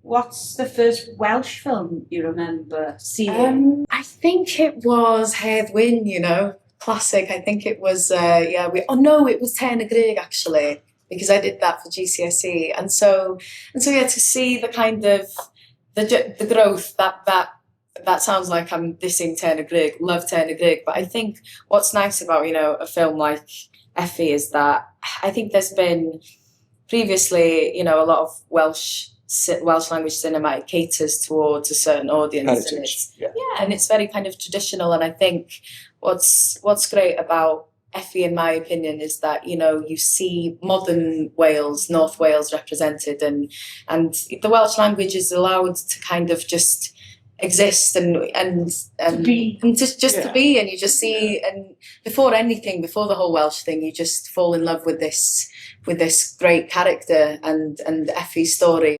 What's the first Welsh film you remember seeing? I think it was Hedd Wyn, classic. I think it was, it was Ten y Greg actually, because I did that for GCSE. And so to see the kind of, the growth that sounds like I'm dissing Ten y Greg, love Ten y Greg, but I think what's nice about, a film like Effi is that I think there's been previously, a lot of Welsh language cinema. It caters towards a certain audience. And it's very kind of traditional. And I think what's great about Effi, in my opinion, is that, you see modern Wales, North Wales represented, and the Welsh language is allowed to kind of just exist and to be, and you just see, and before the whole Welsh thing, you just fall in love with this great character and Effi's story.